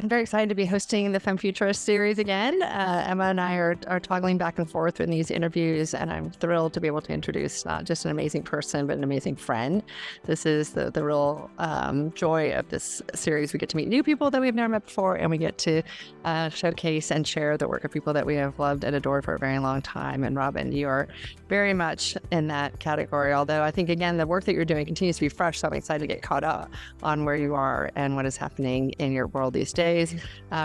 I'm very excited to be hosting the Femme Futurists series again. Emma and I are toggling back and forth in these interviews, and I'm thrilled to be able to introduce not just an amazing person, but an amazing friend. This is the real joy of this series. We get to meet new people that we've never met before, and we get to showcase and share the work of people that we have loved and adored for a very long time. And Robyn, you are very much in that category, although I think, again, the work that you're doing continues to be fresh, so I'm excited to get caught up on where you are and what is happening in your world these days.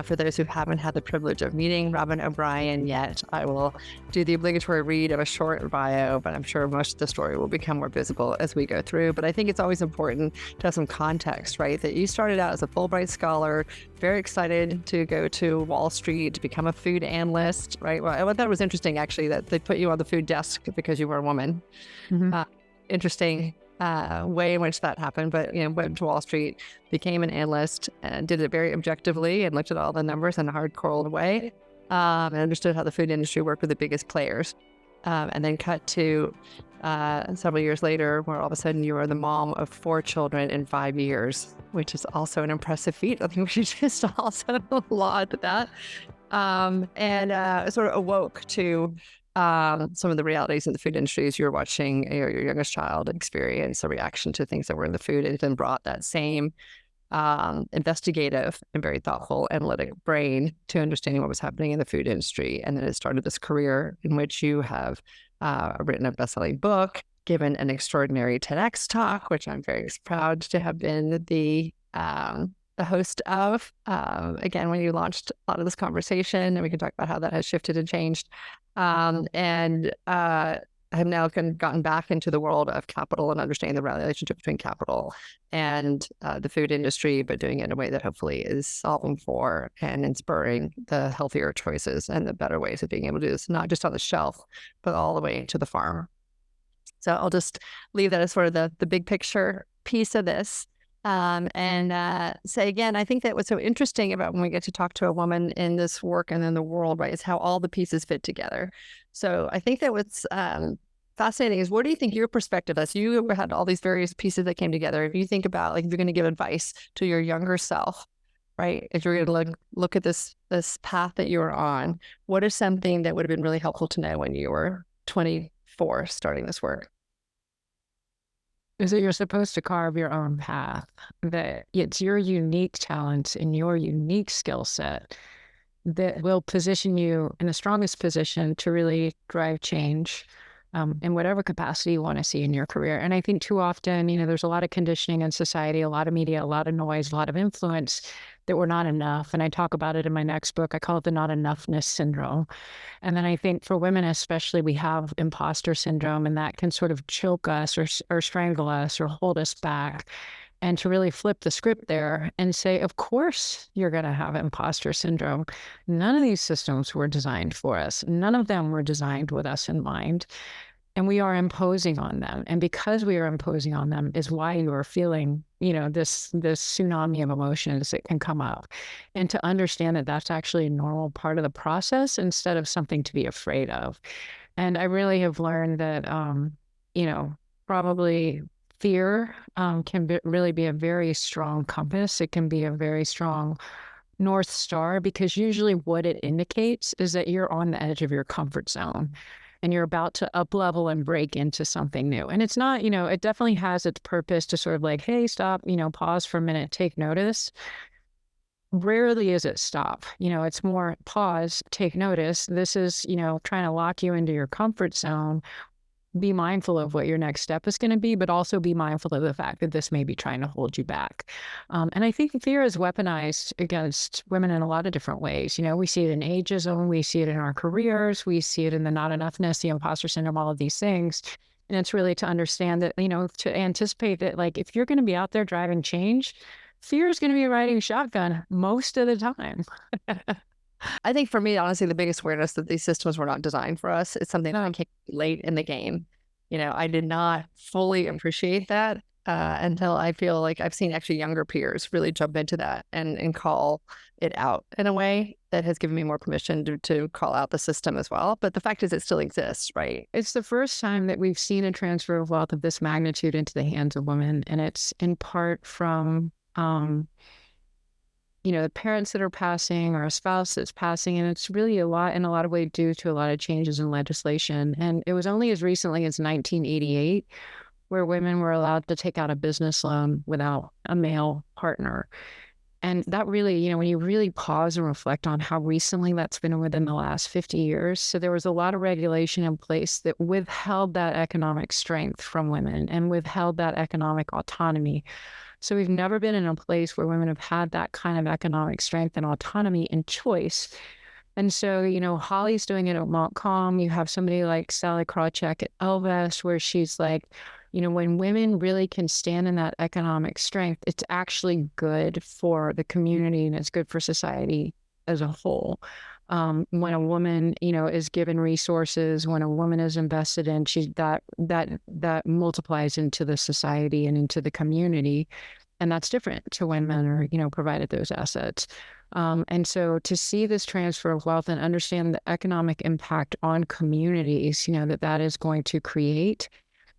For those who haven't had the privilege of meeting Robyn O'Brien yet, I will do the obligatory read of a short bio, but I'm sure most of the story will become more visible as we go through. But I think it's always important to have some context, right? That you started out as a Fulbright scholar, very excited to go to Wall Street to become a food analyst, right? Well, I thought it was interesting, actually, that they put you on the food desk because you were a woman. Mm-hmm. Interesting way in which that happened, but went to Wall Street, became an analyst, and did it very objectively and looked at all the numbers in a hard-cold way, and understood how the food industry worked with the biggest players. And then cut to several years later, where all of a sudden you are the mom of 4 children in 5 years, which is also an impressive feat. I think we should just also laud that. And sort of awoke to some of the realities in the food industry as you were watching your youngest child experience a reaction to things that were in the food, and then brought that same investigative and very thoughtful analytic brain to understanding what was happening in the food industry. And then it started this career in which you have written a best-selling book, given an extraordinary TEDx talk, which I'm very proud to have been the host of. Again, when you launched a lot of this conversation, and we can talk about how that has shifted and changed. I have now gotten back into the world of capital and understanding the relationship between capital and the food industry, but doing it in a way that hopefully is solving for and inspiring the healthier choices and the better ways of being able to do this, not just on the shelf, but all the way to the farm. So I'll just leave that as sort of the big picture piece of this. And say again, I think that what's so interesting about when we get to talk to a woman in this work and in the world, right, is how all the pieces fit together. So I think that what's fascinating is, what do you think your perspective is? You had all these various pieces that came together. If you think about, like, if you're going to give advice to your younger self, right, if you're going to look at this path that you were on, what is something that would have been really helpful to know when you were 24 starting this work? Is that you're supposed to carve your own path, that it's your unique talents and your unique skill set that will position you in the strongest position to really drive change in whatever capacity you want to see in your career. And I think too often, there's a lot of conditioning in society, a lot of media, a lot of noise, a lot of influence that we're not enough. And I talk about it in my next book. I call it the not enoughness syndrome. And then I think for women especially, we have imposter syndrome, and that can sort of choke us or strangle us or hold us back. And to really flip the script there and say, of course you're going to have imposter syndrome. None of these systems were designed for us. None of them were designed with us in mind. And we are imposing on them. And because we are imposing on them is why you are feeling, this tsunami of emotions that can come up. And to understand that that's actually a normal part of the process instead of something to be afraid of. And I really have learned that, probably fear can really be a very strong compass. It can be a very strong North Star, because usually what it indicates is that you're on the edge of your comfort zone and you're about to up level and break into something new. And it's not, it definitely has its purpose to sort of like, hey, stop, pause for a minute, take notice. Rarely is it stop. It's more pause, take notice. This is, trying to lock you into your comfort zone. Be mindful of what your next step is going to be, but also be mindful of the fact that this may be trying to hold you back. And I think fear is weaponized against women in a lot of different ways. We see it in ageism, we see it in our careers, we see it in the not enoughness, the imposter syndrome, all of these things. And it's really to understand that, to anticipate that, like, if you're going to be out there driving change, fear is going to be riding shotgun most of the time. I think for me, honestly, the biggest awareness that these systems were not designed for us is something that came late in the game. I did not fully appreciate that until I feel like I've seen actually younger peers really jump into that and call it out in a way that has given me more permission to call out the system as well. But the fact is, it still exists, right? It's the first time that we've seen a transfer of wealth of this magnitude into the hands of women. And it's in part from the parents that are passing or a spouse that's passing. And it's really in a lot of ways due to a lot of changes in legislation. And it was only as recently as 1988 where women were allowed to take out a business loan without a male partner. And that really, when you really pause and reflect on how recently that's been within the last 50 years. So there was a lot of regulation in place that withheld that economic strength from women and withheld that economic autonomy. So we've never been in a place where women have had that kind of economic strength and autonomy and choice. And so, Holly's doing it at Montcalm. You have somebody like Sally Krawcheck at Elvest, where she's like, when women really can stand in that economic strength, it's actually good for the community and it's good for society as a whole. When a woman, is given resources, when a woman is invested in, that multiplies into the society and into the community. And that's different to when men are, provided those assets. And so to see this transfer of wealth and understand the economic impact on communities, that is going to create.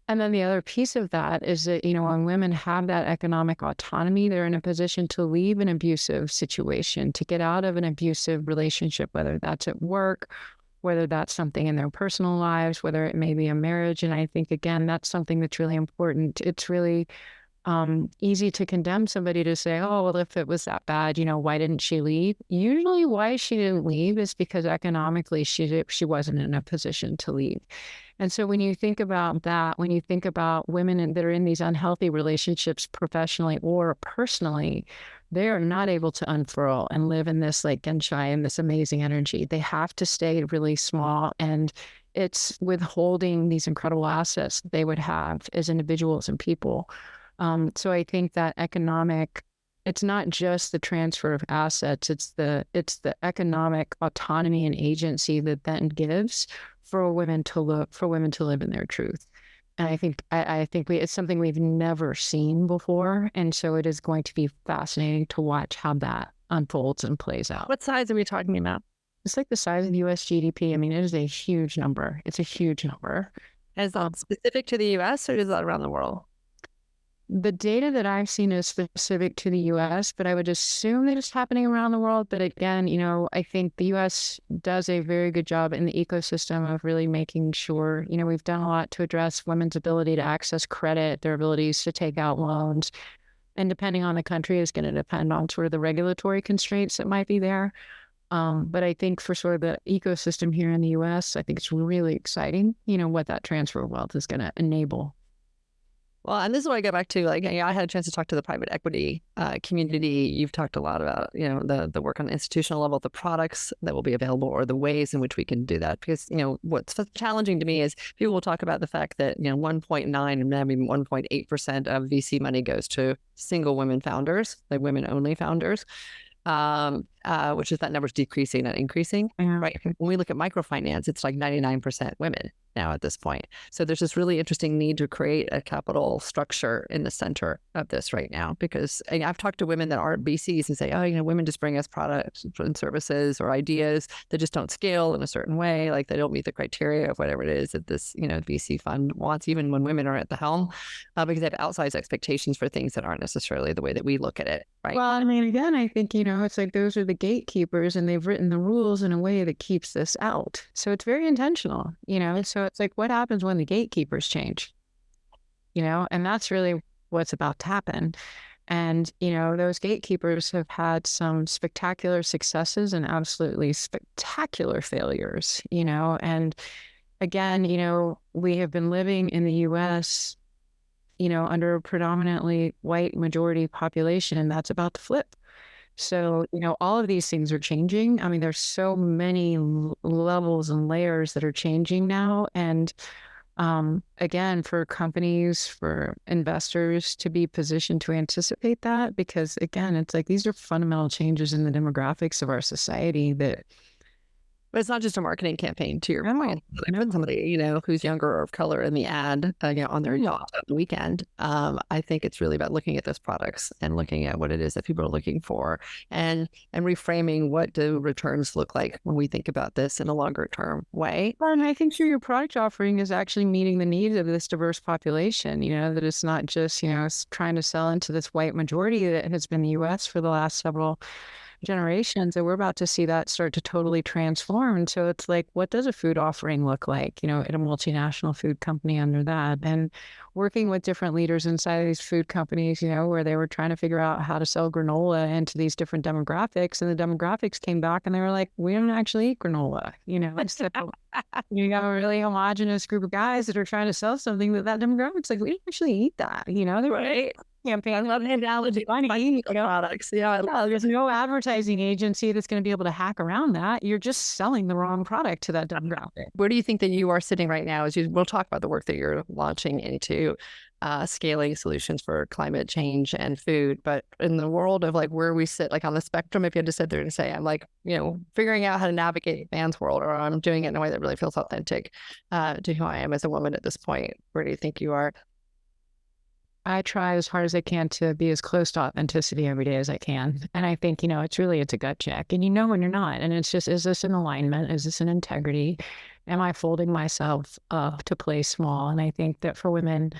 And then the other piece of that is that, when women have that economic autonomy, they're in a position to leave an abusive situation, to get out of an abusive relationship, whether that's at work, whether that's something in their personal lives, whether it may be a marriage. And I think, again, that's something that's really important. It's really easy to condemn somebody to say, oh, well, if it was that bad, why didn't she leave? Usually why she didn't leave is because economically she wasn't in a position to leave. And so when you think about that, when you think about women that are in these unhealthy relationships professionally or personally, they are not able to unfurl and live in this like genshai and this amazing energy. They have to stay really small, and it's withholding these incredible assets that they would have as individuals and people. So I think that it's not just the transfer of assets, it's the economic autonomy and agency that then gives for women to live in their truth. And I think it's something we've never seen before. And so it is going to be fascinating to watch how that unfolds and plays out. What size are we talking about? It's like the size of the US GDP. I mean, it is a huge number. It's a huge number. Is that specific to the US or is that around the world? The data that I've seen is specific to the US, but I would assume that it's happening around the world. But again, I think the US does a very good job in the ecosystem of really making sure, we've done a lot to address women's ability to access credit, their abilities to take out loans. And depending on the country is going to depend on sort of the regulatory constraints that might be there. But I think for sort of the ecosystem here in the US, I think it's really exciting, what that transfer of wealth is going to enable. Well, and this is what I go back to. Like, I had a chance to talk to the private equity community. You've talked a lot about, the work on the institutional level, the products that will be available, or the ways in which we can do that. Because, what's challenging to me is people will talk about the fact that, 1.9 and maybe 1.8% of VC money goes to single women founders, like women only founders. Which is that number's decreasing, not increasing, right? When we look at microfinance, it's like 99% women now at this point. So there's this really interesting need to create a capital structure in the center of this right now, because I've talked to women that aren't VCs and say, oh, women just bring us products and services or ideas that just don't scale in a certain way. Like they don't meet the criteria of whatever it is that this, VC fund wants, even when women are at the helm, because they have outsized expectations for things that aren't necessarily the way that we look at it, right? Well, I mean, again, I think, it's like those are the gatekeepers and they've written the rules in a way that keeps this out. So it's very intentional, so it's like, what happens when the gatekeepers change, and that's really what's about to happen. And, those gatekeepers have had some spectacular successes and absolutely spectacular failures, and again, we have been living in the US, under a predominantly white majority population, and that's about to flip. So, all of these things are changing. I mean, there's so many levels and layers that are changing now. And again, for companies, for investors to be positioned to anticipate that, because again, it's like these are fundamental changes in the demographics of our society that But it's not just a marketing campaign, to your point. I know somebody, who's younger or of color in the ad, on their yacht on the weekend. I think it's really about looking at those products and looking at what it is that people are looking for, and reframing what do returns look like when we think about this in a longer term way. And I think your product offering is actually meeting the needs of this diverse population, that it's not just, trying to sell into this white majority that has been the U.S. for the last several generations, and we're about to see that start to totally transform. And so it's like, what does a food offering look like, at a multinational food company under that? And working with different leaders inside of these food companies, where they were trying to figure out how to sell granola into these different demographics. And the demographics came back and they were like, we don't actually eat granola, and so you got a really homogenous group of guys that are trying to sell something that demographic's like, we don't actually eat that, they're Right. campaign. I love analogy. Products. Yeah. There's no advertising agency that's going to be able to hack around that. You're just selling the wrong product to that demographic. Where do you think that you are sitting right now? We'll talk about the work that you're launching into scaling solutions for climate change and food. But in the world of like where we sit, like on the spectrum, if you had to sit there and say, I'm like, figuring out how to navigate man's world, or I'm doing it in a way that really feels authentic to who I am as a woman at this point, where do you think you are? I try as hard as I can to be as close to authenticity every day as I can. And I think, it's a gut check. And when you're not. And it's just, is this an alignment? Is this an integrity? Am I folding myself up to play small? And I think that for women,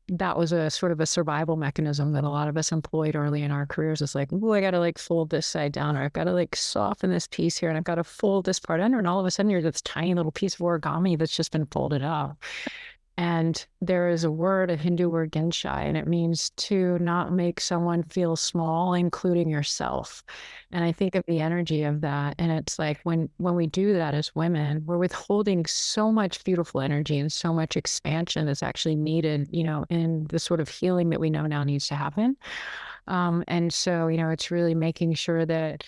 that was a sort of a survival mechanism that a lot of us employed early in our careers. It's like, oh, I got to like fold this side down, or I've got to like soften this piece here, and I've got to fold this part under. And all of a sudden you're this tiny little piece of origami that's just been folded up. And there is a Hindu word, genshai, and it means to not make someone feel small, including yourself. And I think of the energy of that. And it's like when we do that as women, we're withholding so much beautiful energy and so much expansion that's actually needed, in the sort of healing that we know now needs to happen. And so, it's really making sure that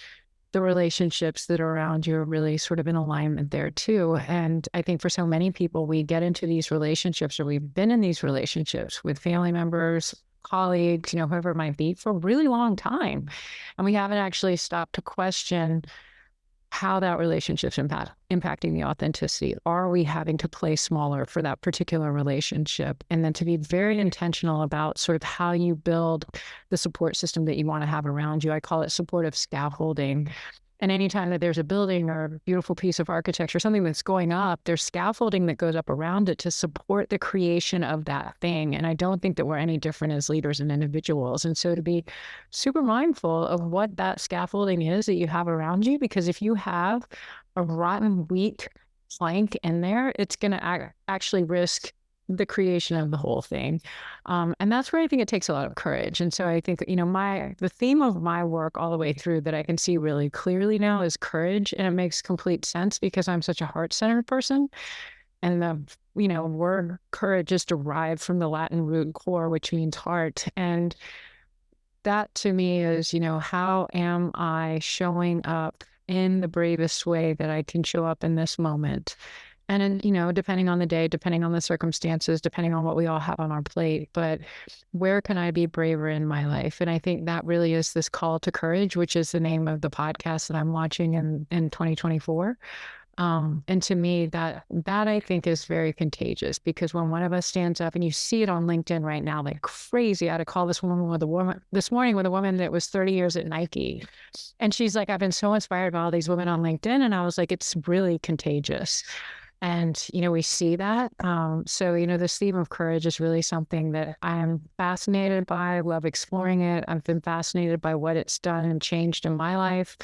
the relationships that are around you are really sort of in alignment there too. And I think for so many people, we get into these relationships, or we've been in these relationships with family members, colleagues, whoever it might be, for a really long time. And we haven't actually stopped to question how that relationship's impacting the authenticity. Are we having to play smaller for that particular relationship? And then to be very intentional about sort of how you build the support system that you want to have around you. I call it supportive scaffolding. And anytime that there's a building or a beautiful piece of architecture, something that's going up, there's scaffolding that goes up around it to support the creation of that thing. And I don't think that we're any different as leaders and individuals. And so to be super mindful of what that scaffolding is that you have around you, because if you have a rotten, weak plank in there, it's going to actually risk the creation of the whole thing. And that's where I think it takes a lot of courage. And so I think, the theme of my work all the way through that I can see really clearly now is courage. And it makes complete sense because I'm such a heart-centered person. And the, word courage is derived from the Latin root cor, which means heart. And that to me is, how am I showing up in the bravest way that I can show up in this moment? And then, depending on the day, depending on the circumstances, depending on what we all have on our plate, but where can I be braver in my life? And I think that really is this call to courage, which is the name of the podcast that I'm launching in 2024. And to me, that I think is very contagious, because when one of us stands up, and you see it on LinkedIn right now, like crazy. I had to call this morning with a woman that was 30 years at Nike. And she's like, I've been so inspired by all these women on LinkedIn. And I was like, it's really contagious. And, we see that. So, this theme of courage is really something that I am fascinated by. I love exploring it. I've been fascinated by what it's done and changed in my life,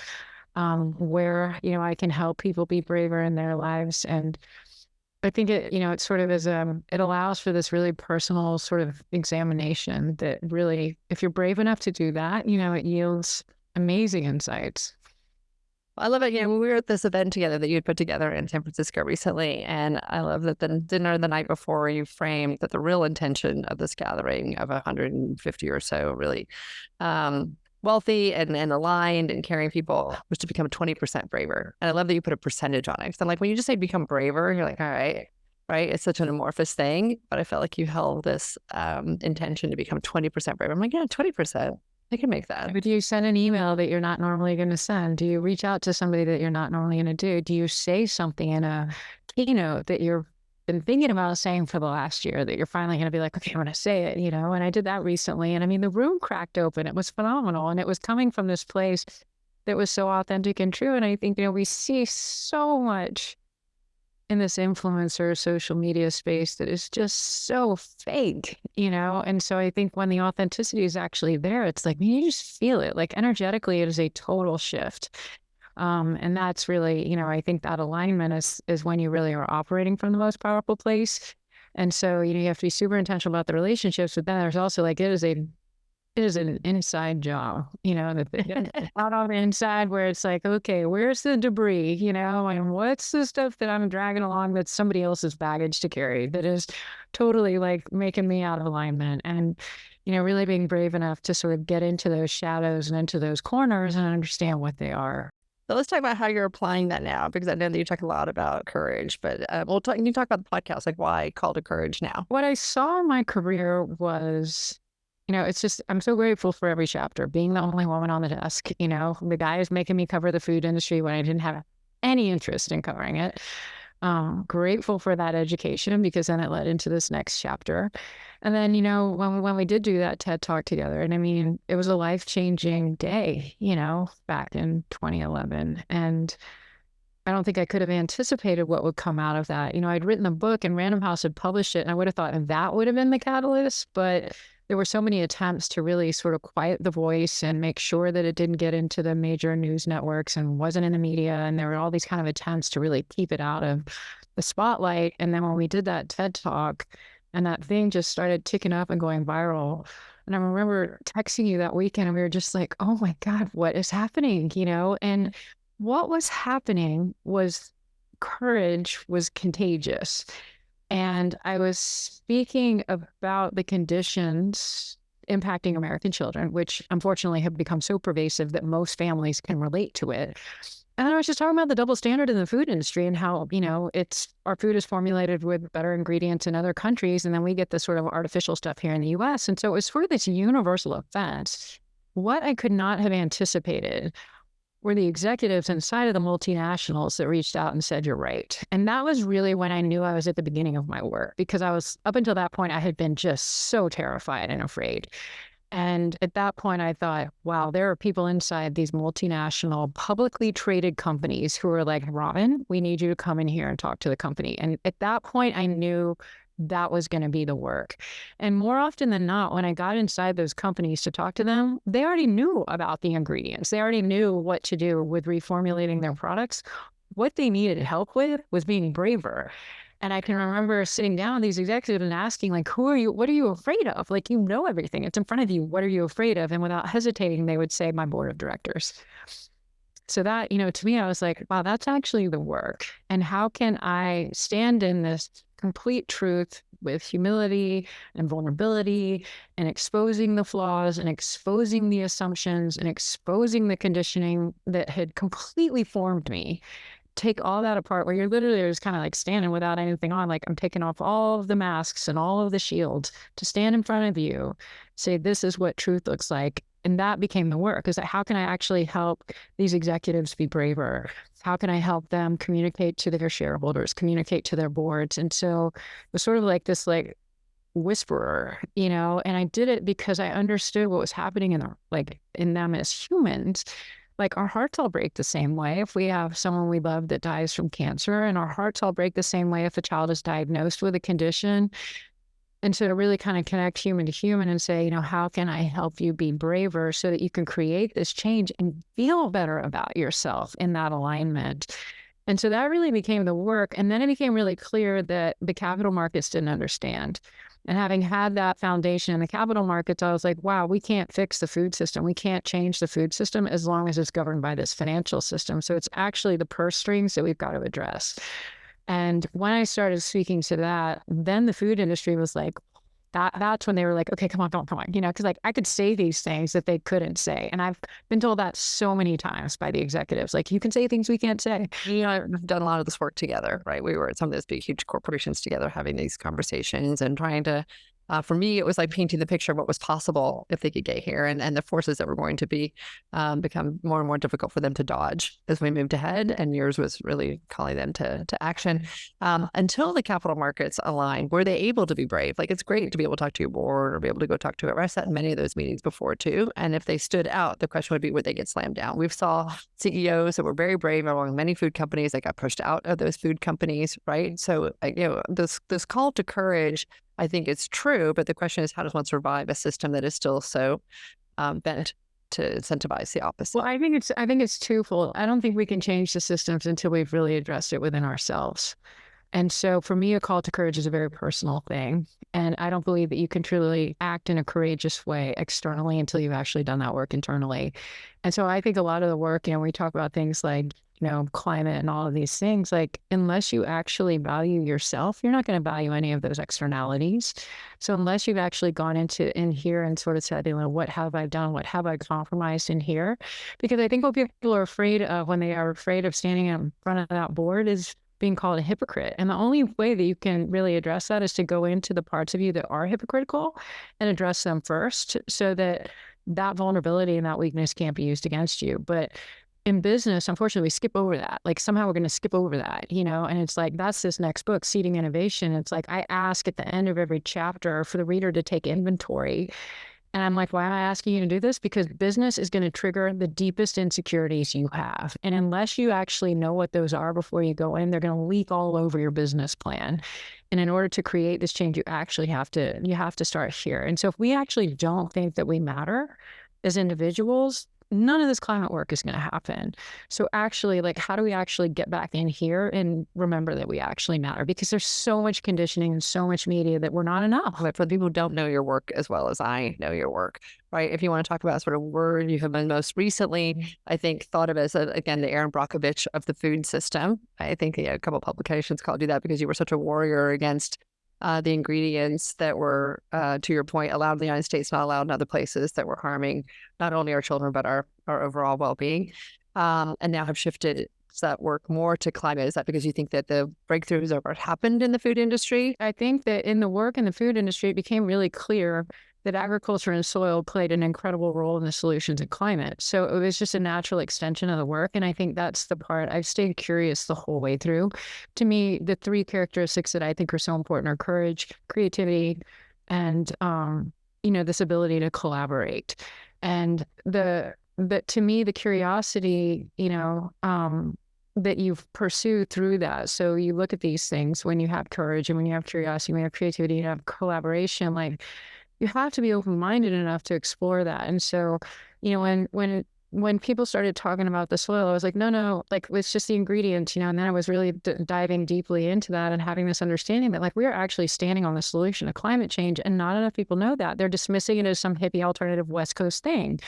where, I can help people be braver in their lives. And I think it sort of is, it allows for this really personal sort of examination that really, if you're brave enough to do that, it yields amazing insights. I love it. When we were at this event together that you had put together in San Francisco recently, and I love that the dinner the night before, you framed that the real intention of this gathering of 150 or so really wealthy and aligned and caring people was to become 20% braver. And I love that you put a percentage on it. So I'm like, when you just say become braver, you're like, all right, it's such an amorphous thing. But I felt like you held this intention to become 20% braver. I'm like, yeah, 20%. I can make that. But do you send an email that you're not normally going to send? Do you reach out to somebody that you're not normally going to do? Do you say something in a keynote that you've been thinking about saying for the last year that you're finally going to be like, okay, I'm going to say it, And I did that recently. And I mean, the room cracked open. It was phenomenal. And it was coming from this place that was so authentic and true. And I think, we see so much in this influencer social media space that is just so fake, And so I think when the authenticity is actually there, it's like, you just feel it. Like energetically, it is a total shift. And that's really, I think that alignment is when you really are operating from the most powerful place. And so, you have to be super intentional about the relationships, but then there's also like, it is an inside job, that out on the inside where it's like, okay, where's the debris, and what's the stuff that I'm dragging along that's somebody else's baggage to carry that is totally like making me out of alignment. And, really being brave enough to sort of get into those shadows and into those corners and understand what they are. So let's talk about how you're applying that now, because I know that you talk a lot about courage, but can you talk about the podcast, like why Call to Courage now? What I saw in my career was, it's just, I'm so grateful for every chapter. Being the only woman on the desk, the guy is making me cover the food industry when I didn't have any interest in covering it. Grateful for that education because then it led into this next chapter. And then, when we did do that TED Talk together, and I mean, it was a life-changing day, back in 2011. And I don't think I could have anticipated what would come out of that. I'd written the book and Random House had published it, and I would have thought that would have been the catalyst, but there were so many attempts to really sort of quiet the voice and make sure that it didn't get into the major news networks and wasn't in the media. And there were all these kind of attempts to really keep it out of the spotlight. And then when we did that TED Talk and that thing just started ticking up and going viral, and I remember texting you that weekend and we were just like, oh my God, what is happening? And what was happening was courage was contagious. And I was speaking about the conditions impacting American children, which unfortunately have become so pervasive that most families can relate to it. And I was just talking about the double standard in the food industry and how, our food is formulated with better ingredients in other countries. And then we get this sort of artificial stuff here in the US. And so it was sort of this universal offense. What I could not have anticipated were the executives inside of the multinationals that reached out and said, you're right. And that was really when I knew I was at the beginning of my work, because I was, up until that point, I had been just so terrified and afraid. And at that point, I thought, wow, there are people inside these multinational publicly traded companies who are like, Robyn, we need you to come in here and talk to the company. And at that point, I knew that was going to be the work. And more often than not, when I got inside those companies to talk to them, they already knew about the ingredients. They already knew what to do with reformulating their products. What they needed help with was being braver. And I can remember sitting down with these executives and asking, like, who are you? What are you afraid of? Like, you know everything. It's in front of you. What are you afraid of? And without hesitating, they would say, my board of directors. So that, to me, I was like, wow, that's actually the work. And how can I stand in this complete truth with humility and vulnerability and exposing the flaws and exposing the assumptions and exposing the conditioning that had completely formed me? Take all that apart, where you're literally just kind of like standing without anything on, like I'm taking off all of the masks and all of the shields to stand in front of you, say, this is what truth looks like. And that became the work, is that how can I actually help these executives be braver? How can I help them communicate to their shareholders, communicate to their boards? And so it was sort of like this like whisperer, and I did it because I understood what was happening in them as humans. Like, our hearts all break the same way if we have someone we love that dies from cancer, and our hearts all break the same way if a child is diagnosed with a condition. And so to really kind of connect human to human and say, how can I help you be braver so that you can create this change and feel better about yourself in that alignment? And so that really became the work. And then it became really clear that the capital markets didn't understand. And having had that foundation in the capital markets, I was like, wow, we can't fix the food system. We can't change the food system as long as it's governed by this financial system. So it's actually the purse strings that we've got to address. And when I started speaking to that, then the food industry was like, that's when they were like, okay, come on, because like I could say these things that they couldn't say. And I've been told that so many times by the executives, like, you can say things we can't say. We've done a lot of this work together, right? We were at some of those big, huge corporations together having these conversations and trying to For me, it was like painting the picture of what was possible if they could get here, and the forces that were going to be become more and more difficult for them to dodge as we moved ahead. And yours was really calling them to action. Until the capital markets aligned, were they able to be brave? Like, it's great to be able to talk to your board or be able to go talk to it. I sat in many of those meetings before too. And if they stood out, the question would be, would they get slammed down? We've saw CEOs that were very brave among many food companies that got pushed out of those food companies, right? So, this call to courage, I think it's true, but the question is, how does one survive a system that is still so bent to incentivize the opposite? Well, I think it's twofold. I don't think we can change the systems until we've really addressed it within ourselves. And so for me, a call to courage is a very personal thing. And I don't believe that you can truly act in a courageous way externally until you've actually done that work internally. And so I think a lot of the work, we talk about things like, climate and all of these things, like, unless you actually value yourself, you're not going to value any of those externalities. So unless you've actually gone in here and sort of said, what have I done? What have I compromised in here? Because I think what people are afraid of when they are afraid of standing in front of that board is being called a hypocrite. And the only way that you can really address that is to go into the parts of you that are hypocritical and address them first, so that that vulnerability and that weakness can't be used against you. But in business, unfortunately, we skip over that. Like, somehow we're going to skip over that, and it's like, that's this next book, Seeding Innovation. It's like, I ask at the end of every chapter for the reader to take inventory. And I'm like, why am I asking you to do this? Because business is going to trigger the deepest insecurities you have. And unless you actually know what those are before you go in, they're going to leak all over your business plan. And in order to create this change, you actually have to start here. And so if we actually don't think that we matter as individuals, none of this climate work is going to happen. So actually, like, how do we actually get back in here and remember that we actually matter? Because there's so much conditioning and so much media that we're not enough. But for the people who don't know your work as well as I know your work, right? If you want to talk about sort of where you have been most recently, I think thought of as, again, the Aaron Brockovich of the food system. I think a couple of publications called you that because you were such a warrior against the ingredients that were, to your point, allowed in the United States, not allowed in other places, that were harming not only our children, but our overall well-being, and now have shifted that work more to climate. Is that because you think that the breakthroughs have happened in the food industry? I think that in the work in the food industry, it became really clear that agriculture and soil played an incredible role in the solutions in climate. So it was just a natural extension of the work. And I think that's the part I've stayed curious the whole way through. To me, the three characteristics that I think are so important are courage, creativity, and, this ability to collaborate. And to me, the curiosity, that you've pursued through that. So you look at these things when you have courage and when you have curiosity, when you have creativity, and you have collaboration, like, you have to be open-minded enough to explore that. And so, when people started talking about the soil, I was like, no, like, it's just the ingredients, and then I was really diving deeply into that and having this understanding that, like, we are actually standing on the solution of climate change, and not enough people know that. They're dismissing it as some hippie alternative West Coast thing.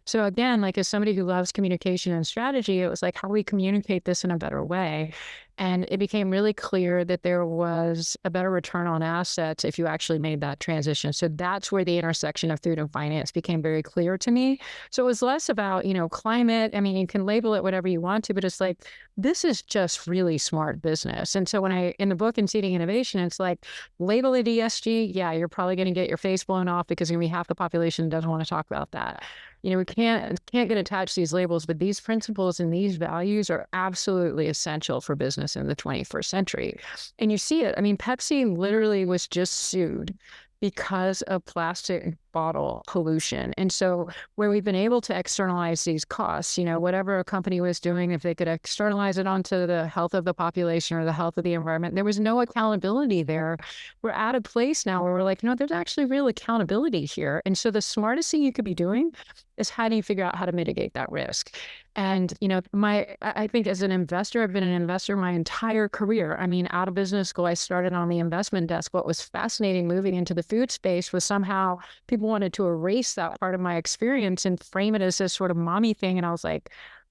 So again, like, as somebody who loves communication and strategy, it was like, how do we communicate this in a better way? And it became really clear that there was a better return on assets if you actually made that transition. So that's where the intersection of food and finance became very clear to me. So it was less about, climate. I mean, you can label it whatever you want to, but it's like, this is just really smart business. And so in the book in Seeding Innovation, it's like, label it ESG. Yeah, you're probably going to get your face blown off because going to be half the population doesn't want to talk about that. We can't get attached to these labels, but these principles and these values are absolutely essential for business in the 21st century. And you see it. I mean, Pepsi literally was just sued because of plastic bottle pollution. And so where we've been able to externalize these costs, whatever a company was doing, if they could externalize it onto the health of the population or the health of the environment, there was no accountability there. We're at a place now where we're like, there's actually real accountability here. And so the smartest thing you could be doing is, how do you figure out how to mitigate that risk? And, I think as an investor, I've been an investor my entire career. I mean, out of business school, I started on the investment desk. What was fascinating moving into the food space was somehow people wanted to erase that part of my experience and frame it as this sort of mommy thing. And I was like,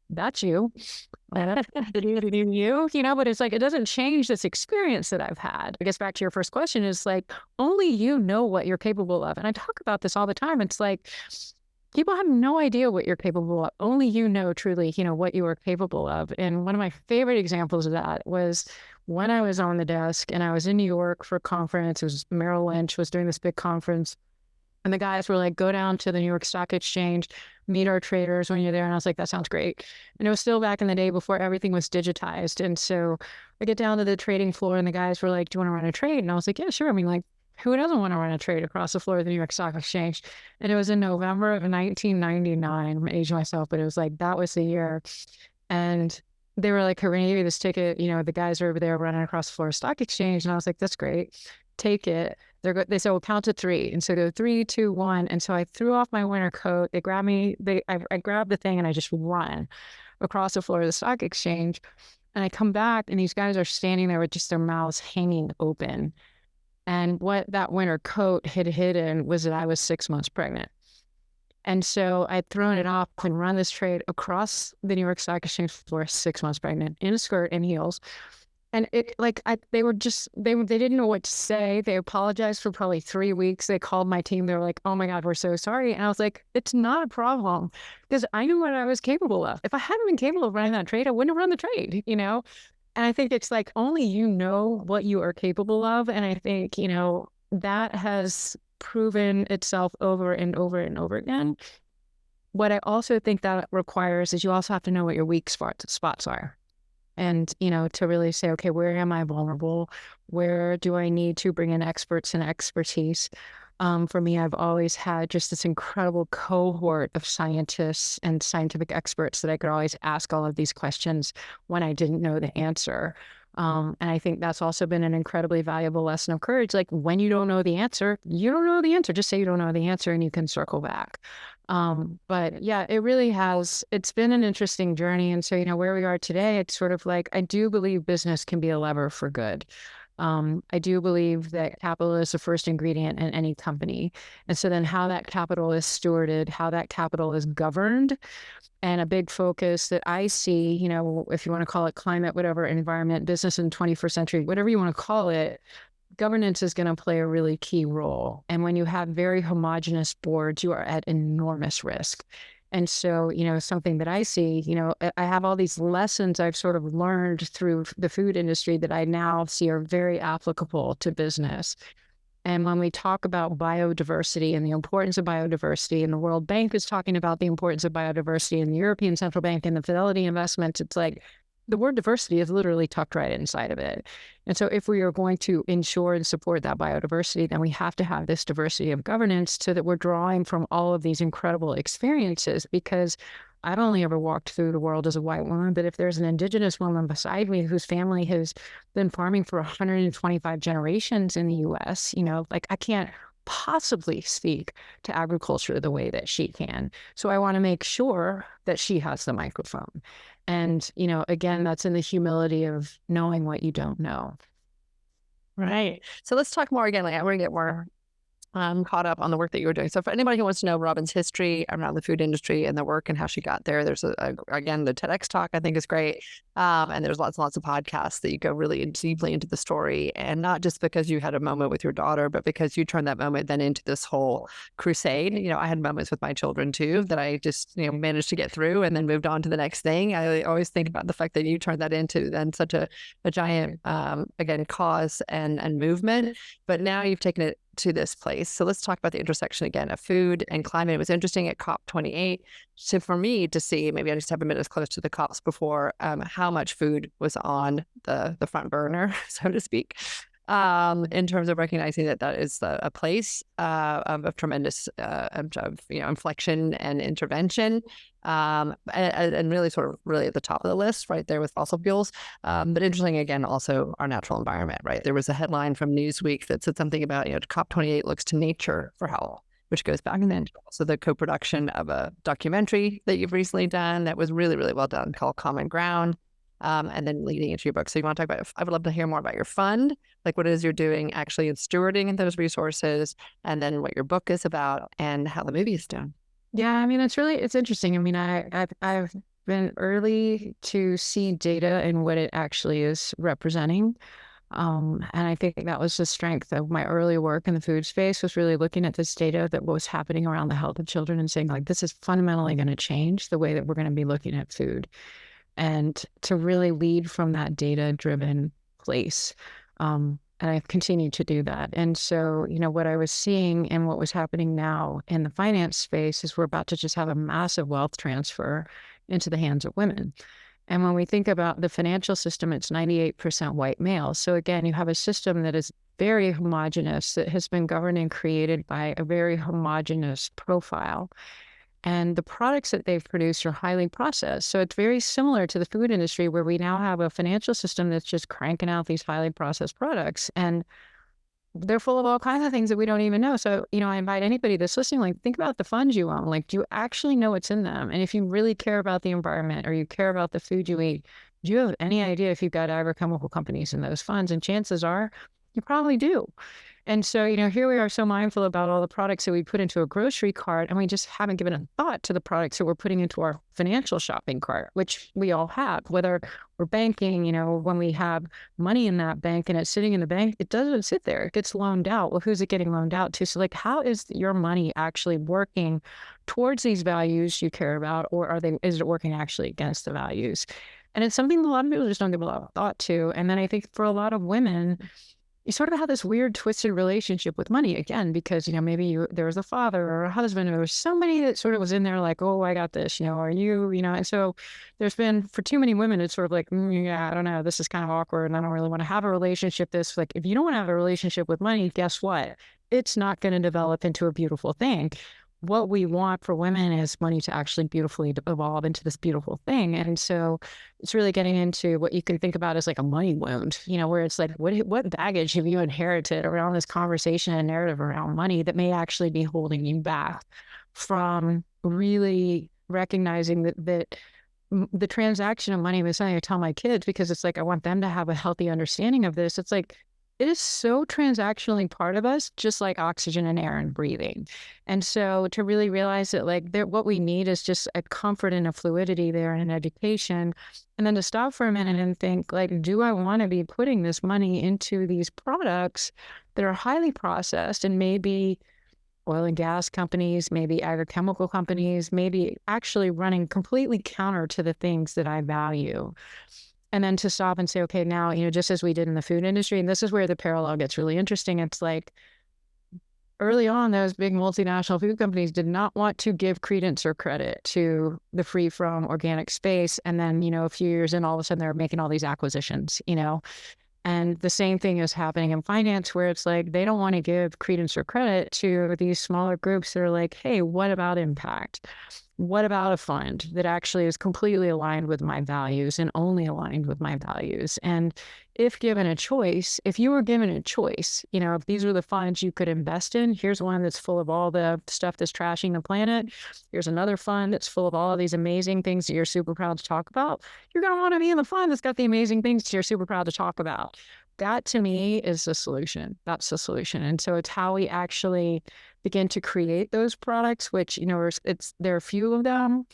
that's you. But it's like, it doesn't change this experience that I've had. I guess back to your first question is like, only you know what you're capable of. And I talk about this all the time. It's like, people have no idea what you're capable of. Only you know truly, what you are capable of. And one of my favorite examples of that was when I was on the desk and I was in New York for a conference. It was Merrill Lynch was doing this big conference. And the guys were like, go down to the New York Stock Exchange, meet our traders when you're there. And I was like, that sounds great. And it was still back in the day before everything was digitized. And so I get down to the trading floor and the guys were like, do you want to run a trade? And I was like, yeah, sure. I mean, like, who doesn't want to run a trade across the floor of the New York Stock Exchange? And it was in November of 1999. I'm aging myself, but it was like, that was the year. And they were like, we're going to give you this ticket. The guys are over there running across the floor of Stock Exchange. And I was like, that's great. Take it. They said, well, count to three. And so go 3, 2, 1. And so I threw off my winter coat. They grabbed me. I grabbed the thing and I just run across the floor of the stock exchange. And I come back and these guys are standing there with just their mouths hanging open. And what that winter coat had hidden was that I was 6 months pregnant. And so I'd thrown it off and run this trade across the New York Stock Exchange floor, 6 months pregnant, in a skirt and heels. And they didn't know what to say. They apologized for probably 3 weeks. They called my team. They were like, oh my God, we're so sorry. And I was like, it's not a problem because I knew what I was capable of. If I hadn't been capable of running that trade, I wouldn't have run the trade, And I think it's like only you know what you are capable of. And I think, that has proven itself over and over and over again. What I also think that requires is you also have to know what your weak spots are. And, to really say, okay, where am I vulnerable? Where do I need to bring in experts and expertise? For me, I've always had just this incredible cohort of scientists and scientific experts that I could always ask all of these questions when I didn't know the answer. And I think that's also been an incredibly valuable lesson of courage. Like when you don't know the answer, you don't know the answer. Just say you don't know the answer and you can circle back. But yeah, it's been an interesting journey. And so, where we are today, it's sort of like, I do believe business can be a lever for good. I do believe that capital is the first ingredient in any company. And so then how that capital is stewarded, how that capital is governed, and a big focus that I see, if you want to call it climate, whatever, environment, business in the 21st century, whatever you want to call it, governance is going to play a really key role. And when you have very homogenous boards, you are at enormous risk. And so, something that I see, I have all these lessons I've sort of learned through the food industry that I now see are very applicable to business. And when we talk about biodiversity and the importance of biodiversity, and the World Bank is talking about the importance of biodiversity, and the European Central Bank and the Fidelity investments, it's like the word diversity is literally tucked right inside of it. And so if we are going to ensure and support that biodiversity, then we have to have this diversity of governance so that we're drawing from all of these incredible experiences. Because I've only ever walked through the world as a white woman, but if there's an indigenous woman beside me whose family has been farming for 125 generations in the US, I can't possibly speak to agriculture the way that she can. So I want to make sure that she has the microphone. And, again, that's in the humility of knowing what you don't know. Right. So let's talk more again. Like, we're going to get more caught up on the work that you were doing. So for anybody who wants to know Robyn's history around the food industry and the work and how she got there, there's again, the TEDx talk I think is great. And there's lots and lots of podcasts that you go really deeply into the story. And not just because you had a moment with your daughter, but because you turned that moment then into this whole crusade. I had moments with my children too, that I just, managed to get through and then moved on to the next thing. I always think about the fact that you turned that into then such a giant, again, cause and movement, but now you've taken it to this place. So let's talk about the intersection again of food and climate. It was interesting at COP28. So for me to see, maybe I just have a minute close to the COPs before, how much food was on the front burner, so to speak, in terms of recognizing that is a place of tremendous inflection and intervention, and really sort of really at the top of the list, right there with fossil fuels. But interesting, again, also our natural environment, right? There was a headline from Newsweek that said something about, COP28 looks to nature for help, which goes back then to also the co-production of a documentary that you've recently done that was really, really well done called Common Ground. And then leading into your book. So you want to talk about, I would love to hear more about your fund, like what it is you're doing actually in stewarding those resources, and then what your book is about and how the movie is done. Yeah, I mean, it's interesting. I mean, I've been early to see data and what it actually is representing. And I think that was the strength of my early work in the food space, was really looking at this data that was happening around the health of children and saying, like, this is fundamentally going to change the way that we're going to be looking at food, and to really lead from that data-driven place. And I've continued to do that. And so, what I was seeing and what was happening now in the finance space is we're about to just have a massive wealth transfer into the hands of women. And when we think about the financial system, it's 98% white males. So again, you have a system that is very homogenous, that has been governed and created by a very homogenous profile. And the products that they've produced are highly processed. So it's very similar to the food industry, where we now have a financial system that's just cranking out these highly processed products. And they're full of all kinds of things that we don't even know. So, I invite anybody that's listening, like, think about the funds you own. Like, do you actually know what's in them? And if you really care about the environment, or you care about the food you eat, do you have any idea if you've got agrochemical companies in those funds? And chances are you probably do. And so, here we are so mindful about all the products that we put into a grocery cart, and we just haven't given a thought to the products that we're putting into our financial shopping cart, which we all have, whether we're banking, when we have money in that bank and it's sitting in the bank, it doesn't sit there. It gets loaned out. Well, who's it getting loaned out to? So, like, how is your money actually working towards these values you care about, or is it working actually against the values? And it's something a lot of people just don't give a lot of thought to. And then I think for a lot of women, you sort of have this weird twisted relationship with money, again, because, maybe there was a father or a husband, or there was somebody that sort of was in there like, oh, I got this, are you, and so there's been, for too many women, it's sort of like, yeah, I don't know, this is kind of awkward, and I don't really want to have a relationship. This, like, if you don't want to have a relationship with money, guess what? It's not going to develop into a beautiful thing. What we want for women is money to actually beautifully evolve into this beautiful thing. And so it's really getting into what you can think about as like a money wound, where it's like, what baggage have you inherited around this conversation and narrative around money that may actually be holding you back from really recognizing that the transaction of money was something I tell my kids, because it's like, I want them to have a healthy understanding of this. It's like, it is so transactionally part of us, just like oxygen and air and breathing. And so to really realize that, like, what we need is just a comfort and a fluidity there, and an education. And then to stop for a minute and think, like, do I want to be putting this money into these products that are highly processed, and maybe oil and gas companies, maybe agrochemical companies, maybe actually running completely counter to the things that I value? And then to stop and say, okay, now, just as we did in the food industry, and this is where the parallel gets really interesting. It's like, early on, those big multinational food companies did not want to give credence or credit to the free from organic space. And then, a few years in, all of a sudden they're making all these acquisitions, and the same thing is happening in finance, where it's like, they don't want to give credence or credit to these smaller groups that are like, hey, what about impact? What about a fund that actually is completely aligned with my values and only aligned with my values? And if given a choice, if you were given a choice, if these were the funds you could invest in, here's one that's full of all the stuff that's trashing the planet. Here's another fund that's full of all of these amazing things that you're super proud to talk about. You're going to want to be in the fund that's got the amazing things that you're super proud to talk about. That, to me, is the solution. That's the solution. And so it's how we actually begin to create those products, which, there are a few of them.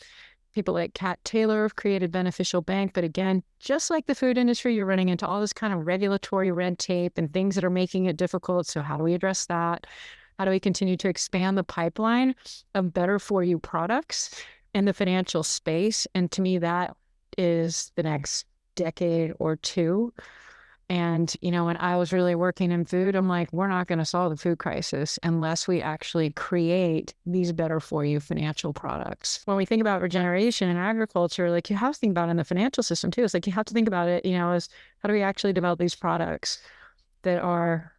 People like Kat Taylor have created Beneficial Bank. But again, just like the food industry, you're running into all this kind of regulatory red tape and things that are making it difficult. So how do we address that? How do we continue to expand the pipeline of better for you products in the financial space? And to me, that is the next decade or two. And, when I was really working in food, I'm like, we're not going to solve the food crisis unless we actually create these better for you financial products. When we think about regeneration in agriculture, like, you have to think about it in the financial system too. It's like, you have to think about it, as how do we actually develop these products that are,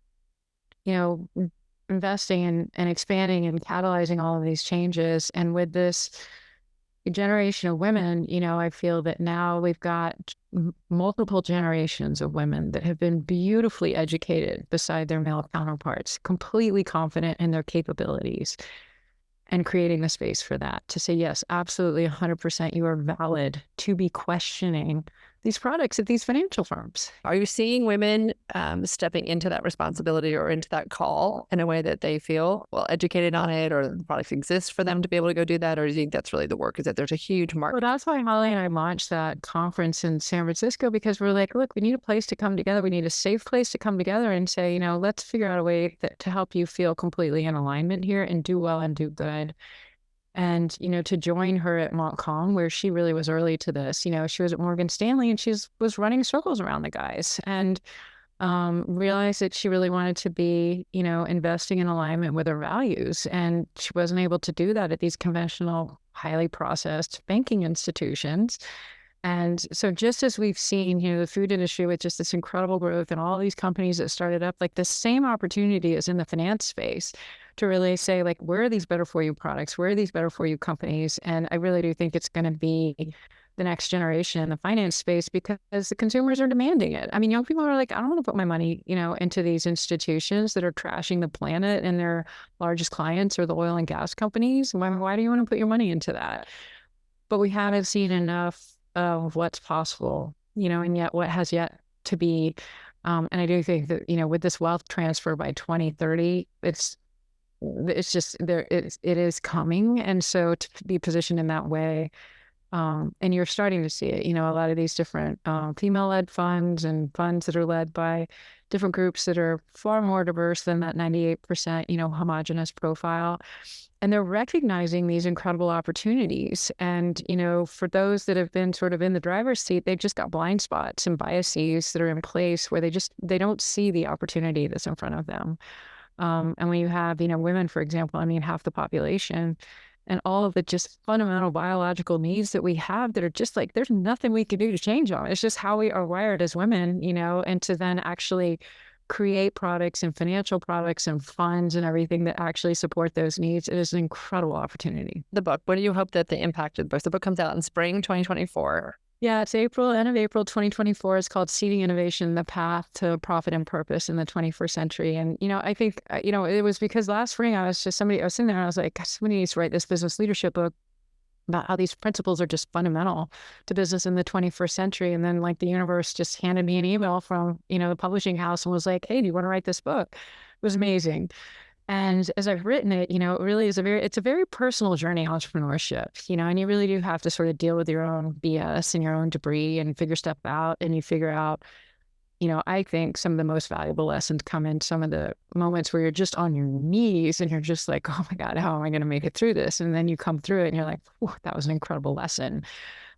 investing and expanding and catalyzing all of these changes. And with this generation of women, I feel that now we've got multiple generations of women that have been beautifully educated beside their male counterparts, completely confident in their capabilities, and creating the space for that to say, yes, absolutely 100%, you are valid to be questioning these products at these financial firms. Are you seeing women stepping into that responsibility or into that call in a way that they feel well educated on it, or the products exist for them to be able to go do that? Or do you think that's really the work, is that there's a huge market? Well, that's why Holly and I launched that conference in San Francisco, because we're like, look, we need a place to come together. We need a safe place to come together and say, let's figure out a way to help you feel completely in alignment here and do well and do good. And, to join her at Montcalm, where she really was early to this, she was at Morgan Stanley and she was running circles around the guys, and realized that she really wanted to be, investing in alignment with her values. And she wasn't able to do that at these conventional, highly processed banking institutions. And so just as we've seen, the food industry with just this incredible growth and all these companies that started up, like the same opportunity is in the finance space to really say, like, where are these better for you products? Where are these better for you companies? And I really do think it's going to be the next generation in the finance space, because the consumers are demanding it. I mean, young people are like, I don't want to put my money, into these institutions that are trashing the planet, and their largest clients are the oil and gas companies. Why do you want to put your money into that? But we haven't seen enough of what's possible, and yet what has yet to be. And I do think that, with this wealth transfer by 2030, it's just there. It is coming. And so to be positioned in that way, and you're starting to see it, a lot of these different female-led funds and funds that are led by different groups that are far more diverse than that 98%, homogenous profile. And they're recognizing these incredible opportunities. And, for those that have been sort of in the driver's seat, they've just got blind spots and biases that are in place where they don't see the opportunity that's in front of them. And when you have, women, for example, half the population, and all of the just fundamental biological needs that we have that are just like, there's nothing we can do to change them. It's just how we are wired as women, and to then actually create products and financial products and funds and everything that actually support those needs. It is an incredible opportunity. The book, what do you hope that the impact of the book? The book comes out in spring 2024. Yeah, it's end of April 2024. It's called Seeding Innovation, The Path to Profit and Purpose in the 21st Century. And, I think, it was because last spring I was sitting there and I was like, somebody needs to write this business leadership book about how these principles are just fundamental to business in the 21st century. And then like the universe just handed me an email from, the publishing house and was like, hey, do you want to write this book? It was amazing. And as I've written it, it really is it's a very personal journey, entrepreneurship, and you really do have to sort of deal with your own BS and your own debris and figure stuff out. And you figure out, I think some of the most valuable lessons come in some of the moments where you're just on your knees and you're just like, oh my God, how am I going to make it through this? And then you come through it and you're like, that was an incredible lesson.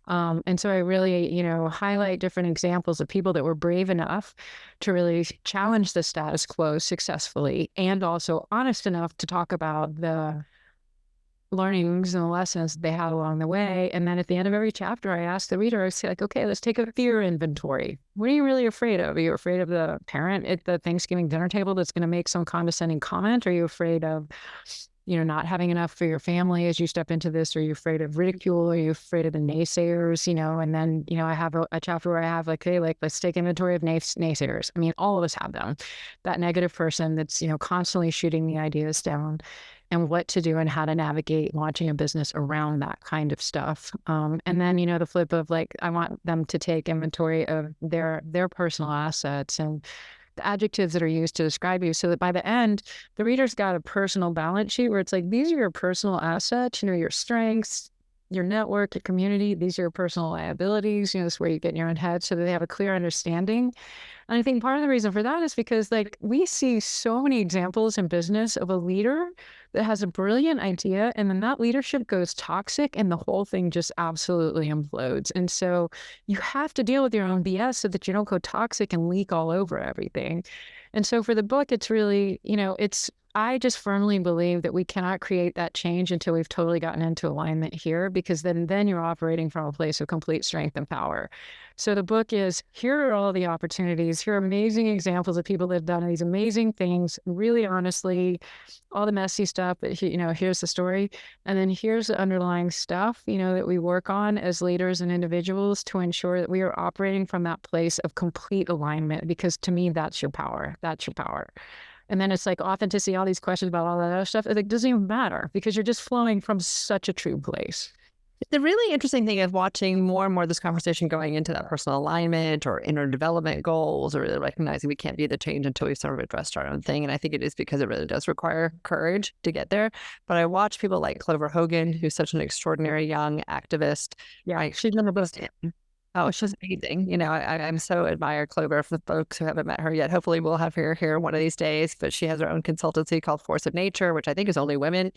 And so I really, highlight different examples of people that were brave enough to really challenge the status quo successfully, and also honest enough to talk about the learnings and the lessons they had along the way. And then at the end of every chapter, I ask the reader, I say, like, okay, let's take a fear inventory. What are you really afraid of? Are you afraid of the parent at the Thanksgiving dinner table that's going to make some condescending comment? Are you afraid of not having enough for your family as you step into this? Are you afraid of ridicule? Are you afraid of the naysayers? And then, I have a chapter where I have like, hey, like, let's take inventory of naysayers. All of us have them. That negative person that's, constantly shooting the ideas down, and what to do and how to navigate launching a business around that kind of stuff. And then, the flip of like, I want them to take inventory of their personal assets and the adjectives that are used to describe you, so that by the end, the reader's got a personal balance sheet where it's like, these are your personal assets, your strengths, your network, your community. These are your personal liabilities. This is where you get in your own head, so that they have a clear understanding. And I think part of the reason for that is because, like, we see so many examples in business of a leader that has a brilliant idea, and then that leadership goes toxic and the whole thing just absolutely implodes. And so you have to deal with your own BS so that you don't go toxic and leak all over everything. And so for the book, it's really, I just firmly believe that we cannot create that change until we've totally gotten into alignment here, because then you're operating from a place of complete strength and power. So the book is, here are all the opportunities. Here are amazing examples of people that have done these amazing things, really honestly, all the messy stuff, but here's the story. And then here's the underlying stuff, that we work on as leaders and individuals to ensure that we are operating from that place of complete alignment, because to me, that's your power. That's your power. And then it's like authenticity, all these questions about all that other stuff, it doesn't even matter, because you're just flowing from such a true place. The really interesting thing is watching more and more this conversation going into that personal alignment or inner development goals, or really recognizing we can't be the change until we've sort of addressed our own thing. And I think it is because it really does require courage to get there. But I watch people like Clover Hogan, who's such an extraordinary young activist. Yeah, she's one of those. Oh, she's amazing. I'm so admire Clover for the folks who haven't met her yet. Hopefully we'll have her here one of these days, but she has her own consultancy called Force of Nature, which I think is only women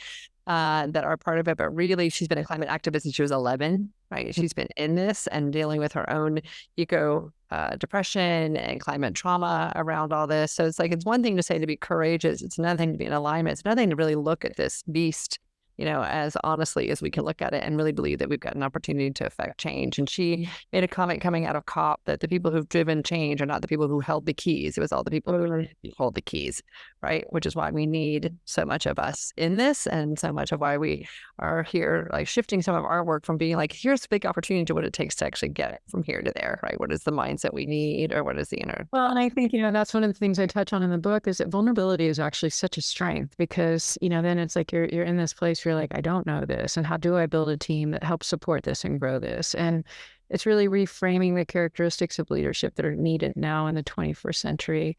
that are part of it. But really, she's been a climate activist since she was 11, right? She's been in this and dealing with her own eco depression and climate trauma around all this. So it's one thing to say to be courageous. It's another thing to be in alignment. It's another thing to really look at this beast as honestly as we can look at it and really believe that we've got an opportunity to affect change. And she made a comment coming out of COP that the people who've driven change are not the people who held the keys. It was all the people who hold the keys, right? Which is why we need so much of us in this, and so much of why we are here, like shifting some of our work from being like, here's a big opportunity, to what it takes to actually get from here to there, right? What is the mindset we need, or what is the inner? Well, and I think, that's one of the things I touch on in the book, is that vulnerability is actually such a strength, because, then it's like you're in this place where you're like, I don't know this, and how do I build a team that helps support this and grow this? And it's really reframing the characteristics of leadership that are needed now in the 21st century.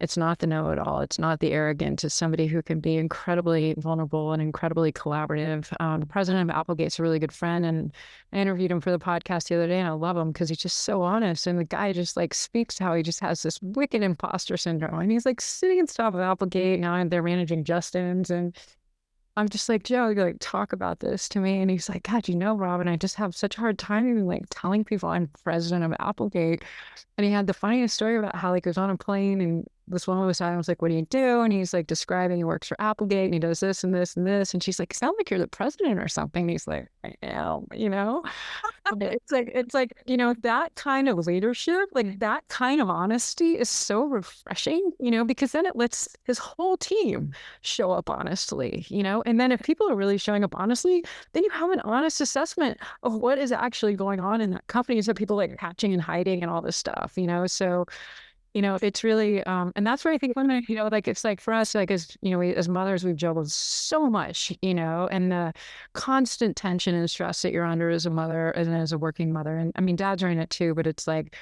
It's not the know-it-all. It's not the arrogant. It's somebody who can be incredibly vulnerable and incredibly collaborative. The president of Applegate's a really good friend, and I interviewed him for the podcast the other day, and I love him because he's just so honest. And the guy just like speaks to how he just has this wicked imposter syndrome, and he's like sitting at the top of Applegate now, and they're managing Justin's, and I'm just like, Joe, you like talk about this to me. And he's like, God, Robyn, I just have such a hard time even like telling people I'm president of Applegate. And he had the funniest story about how like he was on a plane, and this woman was I was like, what do you do? And he's like describing he works for Applegate and he does this and this and this. And she's like, sound like you're the president or something. And he's like, I am, it's like, that kind of leadership, like that kind of honesty is so refreshing, because then it lets his whole team show up honestly, and then if people are really showing up honestly, then you have an honest assessment of what is actually going on in that company, instead of people like hatching and hiding and all this stuff, so it's really, and that's where I think women, like, it's like for us, like, as, as mothers, we've juggled so much, and the constant tension and stress that you're under as a mother and as a working mother. And I mean, dads are in it too, but it's like,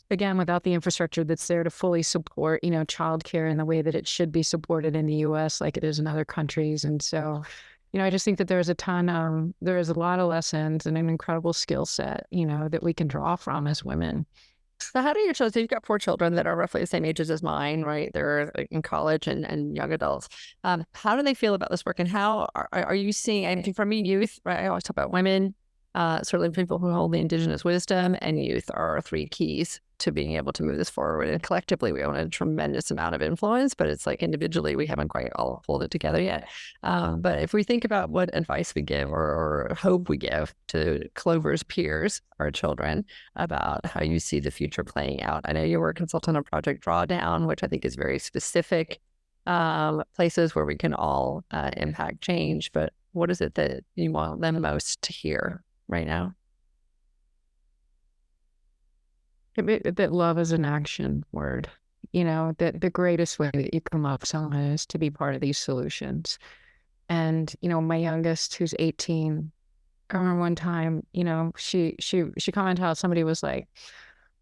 again, without the infrastructure that's there to fully support, childcare in the way that it should be supported in the US, like it is in other countries. And so, I just think that there's there is a lot of lessons and an incredible skill set, that we can draw from as women. So how do your children, so you've got 4 children that are roughly the same ages as mine, right? They're like, in college and young adults. How do they feel about this work? And how are you seeing, I mean, for me, youth, right? I always talk about women, certainly people who hold the indigenous wisdom, and youth are 3 keys to being able to move this forward. And collectively, we own a tremendous amount of influence, but it's like individually, we haven't quite all pulled it together yet. But if we think about what advice we give or hope we give to Clover's peers, our children, about how you see the future playing out. I know you were a consultant on Project Drawdown, which I think is very specific places where we can all impact change. But what is it that you want them most to hear right now? That love is an action word, that the greatest way that you can love someone is to be part of these solutions. And, my youngest, who's 18, I remember one time, she commented how somebody was like,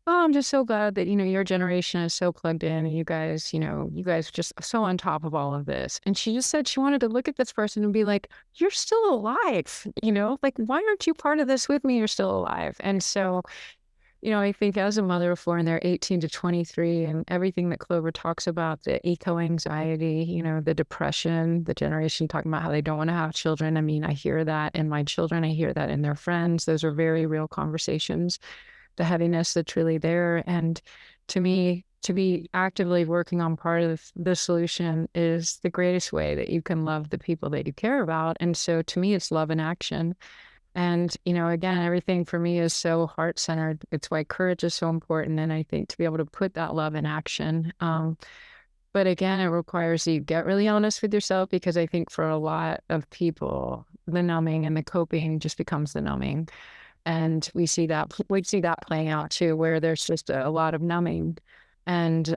oh, I'm just so glad that, your generation is so plugged in, and you guys are just so on top of all of this. And she just said she wanted to look at this person and be like, you're still alive, like, why aren't you part of this with me? You're still alive. And so, I think as a mother of 4, and they're 18 to 23, and everything that Clover talks about, the eco-anxiety, the depression, the generation talking about how they don't want to have children. I mean, I hear that in my children. I hear that in their friends. Those are very real conversations, the heaviness that's really there. And to me, to be actively working on part of the solution is the greatest way that you can love the people that you care about. And so to me, it's love in action. And, again, everything for me is so heart-centered. It's why courage is so important. And I think to be able to put that love in action. But again, it requires you get really honest with yourself, because I think for a lot of people, the numbing and the coping just becomes the numbing. And we see that playing out too, where there's just a lot of numbing, and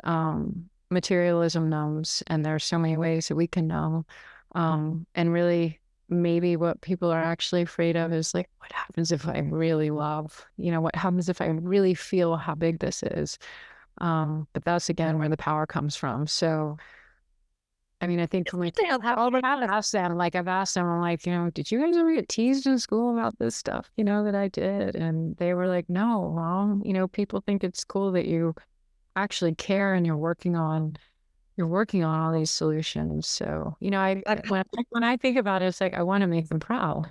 materialism numbs. And there are so many ways that we can numb. And really, maybe what people are actually afraid of is like, what happens if I really love, what happens if I really feel how big this is? But that's again where the power comes from. So, I mean, I think from like, I've asked them, I'm like, did you guys ever get teased in school about this stuff, that I did? And they were like, no, Mom, people think it's cool that you actually care and you're working on all these solutions. So, when I think about it, it's like, I want to make them proud.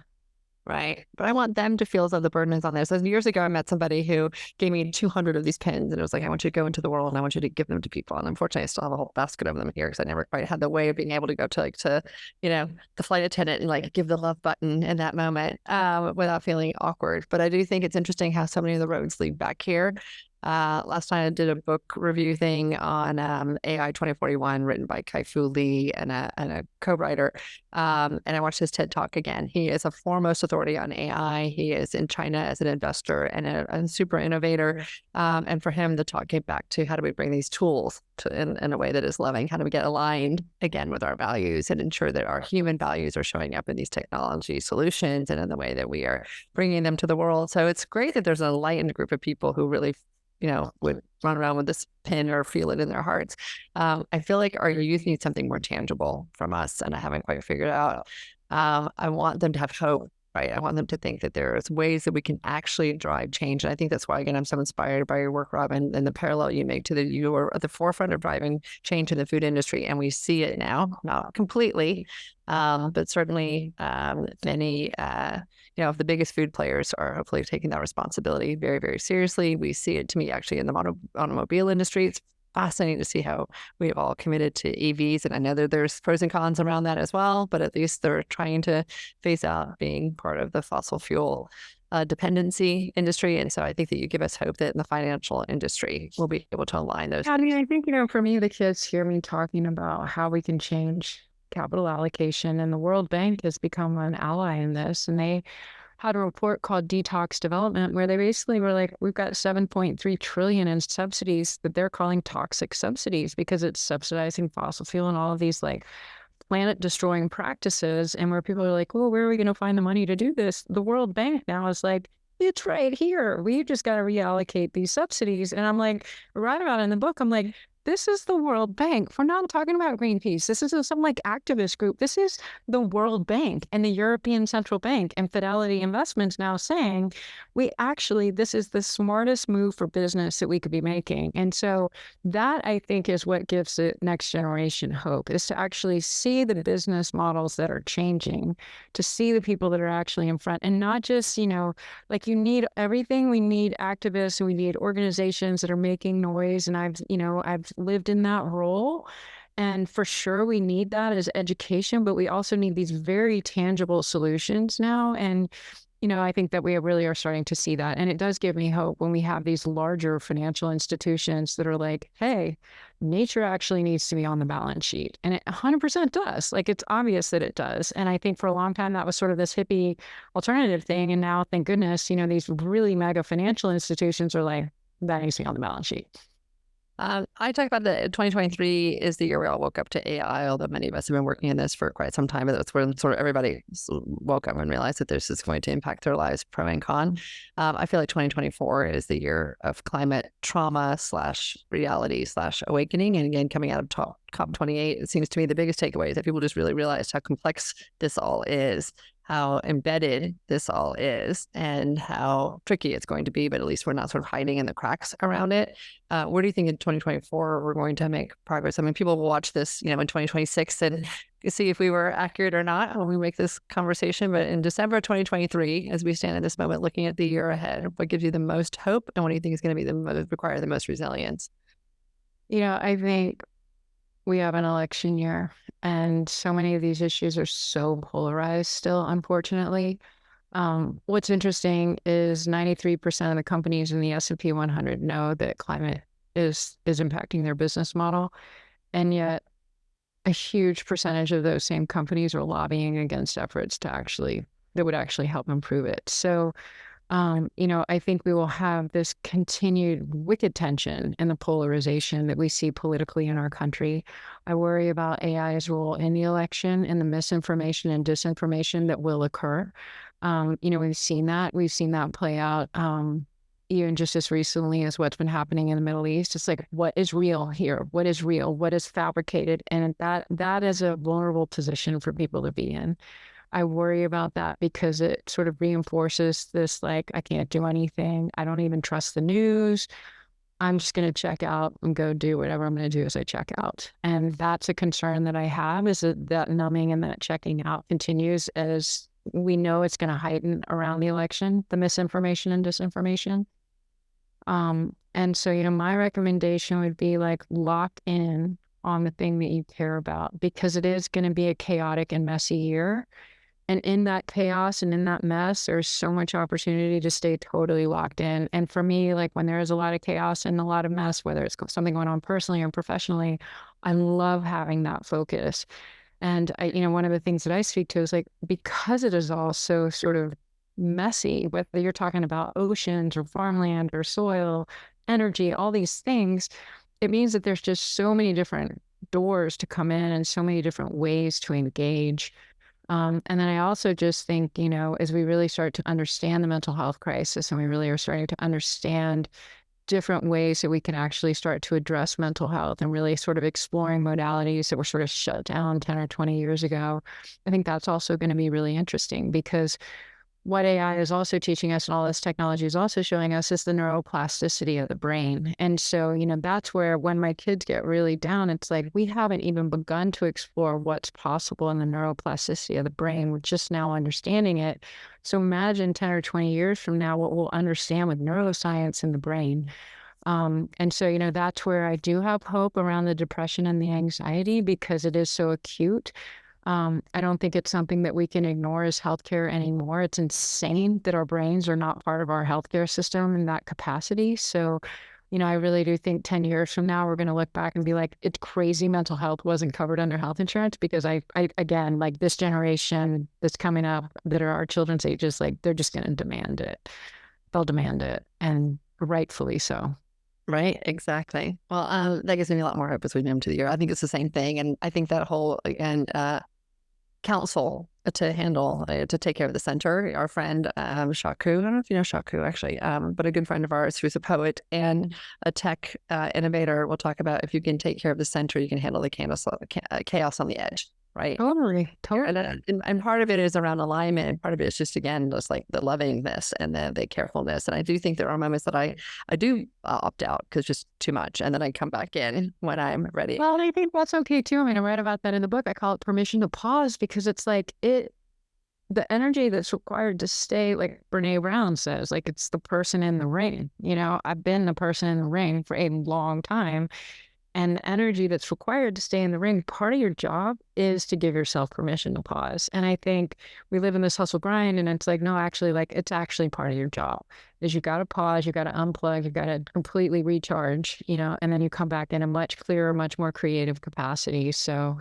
Right. But I want them to feel as though the burden is on them. So years ago, I met somebody who gave me 200 of these pins, and it was like, I want you to go into the world and I want you to give them to people. And unfortunately, I still have a whole basket of them here because I never quite had the way of being able to go to the flight attendant and like give the love button in that moment without feeling awkward. But I do think it's interesting how so many of the roads lead back here. Last night I did a book review thing on AI 2041 written by Kai-Fu Lee and a co-writer. And I watched his TED Talk again. He is a foremost authority on AI. He is in China as an investor and a super innovator. And for him, the talk came back to how do we bring these tools in a way that is loving? How do we get aligned again with our values and ensure that our human values are showing up in these technology solutions and in the way that we are bringing them to the world? So it's great that there's an enlightened group of people who really would run around with this pin or feel it in their hearts. I feel like our youth need something more tangible from us, and I haven't quite figured out. I want them to have hope, right? I want them to think that there's ways that we can actually drive change. And I think that's why, again, I'm so inspired by your work, Robyn, and the parallel you make to you are at the forefront of driving change in the food industry. And we see it now, not completely, but certainly many of the biggest food players are hopefully taking that responsibility very, very seriously. We see it, to me, actually in the automobile industry. It's fascinating to see how we have all committed to EVs. And I know that there's pros and cons around that as well, but at least they're trying to phase out being part of the fossil fuel dependency industry. And so I think that you give us hope that in the financial industry, we'll be able to align those. I mean, I think, for me, the kids hear me talking about how we can change capital allocation, and the World Bank has become an ally in this. And they had a report called Detox Development, where they basically were like, we've got 7.3 trillion in subsidies that they're calling toxic subsidies because it's subsidizing fossil fuel and all of these like planet destroying practices. And where people are like, well, where are we going to find the money to do this? The World Bank now is like, it's right here. We just got to reallocate these subsidies. And I'm like, right about in the book, I'm like, this is the World Bank. We're not talking about Greenpeace. This is some like activist group. This is the World Bank and the European Central Bank and Fidelity Investments now saying, this is the smartest move for business that we could be making. And so that, I think, is what gives the next generation hope, is to actually see the business models that are changing, to see the people that are actually in front, and not just, like you need everything. We need activists and we need organizations that are making noise. And I've lived in that role. And for sure, we need that as education, but we also need these very tangible solutions now. And, I think that we really are starting to see that. And it does give me hope when we have these larger financial institutions that are like, hey, nature actually needs to be on the balance sheet. And it 100% does. Like, it's obvious that it does. And I think for a long time, that was sort of this hippie alternative thing. And now, thank goodness, these really mega financial institutions are like, that needs to be on the balance sheet. I talk about that 2023 is the year we all woke up to AI, although many of us have been working in this for quite some time. But that's when sort of everybody woke up and realized that this is going to impact their lives, pro and con. I feel like 2024 is the year of climate trauma / reality / awakening. And again, coming out of COP28, it seems to me the biggest takeaway is that people just really realized how complex this all is, how embedded this all is, and how tricky it's going to be, but at least we're not sort of hiding in the cracks around it. Where do you think in 2024 we're going to make progress? I mean, people will watch this, in 2026 and see if we were accurate or not when we make this conversation. But in December 2023, as we stand in this moment, looking at the year ahead, what gives you the most hope, and what do you think is going to be require the most resilience? I think we have an election year, and so many of these issues are so polarized still, unfortunately. What's interesting is 93% of the companies in the S&P 100 know that climate is impacting their business model. And yet a huge percentage of those same companies are lobbying against efforts that would actually help improve it. So I think we will have this continued wicked tension and the polarization that we see politically in our country. I worry about AI's role in the election and the misinformation and disinformation that will occur. We've seen that. We've seen that play out even just as recently as what's been happening in the Middle East. It's like, what is real here? What is real? What is fabricated? And that is a vulnerable position for people to be in. I worry about that because it sort of reinforces this, like, I can't do anything. I don't even trust the news. I'm just going to check out and go do whatever I'm going to do as I check out. And that's a concern that I have, is that numbing and that checking out continues, as we know it's going to heighten around the election, the misinformation and disinformation. And so, my recommendation would be, like, lock in on the thing that you care about, because it is going to be a chaotic and messy year. And in that chaos and in that mess, there's so much opportunity to stay totally locked in. And for me, like, when there is a lot of chaos and a lot of mess, whether it's something going on personally or professionally, I love having that focus. And one of the things that I speak to is, like, because it is all so sort of messy, whether you're talking about oceans or farmland or soil, energy, all these things, it means that there's just so many different doors to come in and so many different ways to engage. And then I also just think, as we really start to understand the mental health crisis, and we really are starting to understand different ways that we can actually start to address mental health, and really sort of exploring modalities that were sort of shut down 10 or 20 years ago, I think that's also going to be really interesting, because what AI is also teaching us, and all this technology is also showing us, is the neuroplasticity of the brain. And so, that's where, when my kids get really down, it's like, we haven't even begun to explore what's possible in the neuroplasticity of the brain. We're just now understanding it. So imagine 10 or 20 years from now, what we'll understand with neuroscience in the brain. And so, that's where I do have hope around the depression and the anxiety, because it is so acute. I don't think it's something that we can ignore as healthcare anymore. It's insane that our brains are not part of our healthcare system in that capacity. So, I really do think 10 years from now, we're going to look back and be like, it's crazy mental health wasn't covered under health insurance, because I again, like, this generation that's coming up that are our children's ages, like, they're just going to demand it. They'll demand it, and rightfully so. Right, exactly. Well, that gives me a lot more hope as we move to the year. I think it's the same thing. And I think that whole, again, counsel to handle, to take care of the center. Our friend Shaku, I don't know if you know Shaku actually, but a good friend of ours who's a poet and a tech innovator will talk about, if you can take care of the center, you can handle the chaos on the edge. Right. Totally. And part of it is around alignment. And part of it is just, again, just like the lovingness and the carefulness. And I do think there are moments that I do opt out because just too much. And then I come back in when I'm ready. Well, I think that's okay too. I mean, I write about that in the book. I call it permission to pause, because it's like the energy that's required to stay, like Brene Brown says, like, it's the person in the ring. I've been the person in the ring for a long time. And the energy that's required to stay in the ring, part of your job is to give yourself permission to pause. And I think we live in this hustle grind, and it's like, no, actually, like, it's actually part of your job, is you got to pause, you got to unplug, you got to completely recharge, and then you come back in a much clearer, much more creative capacity. So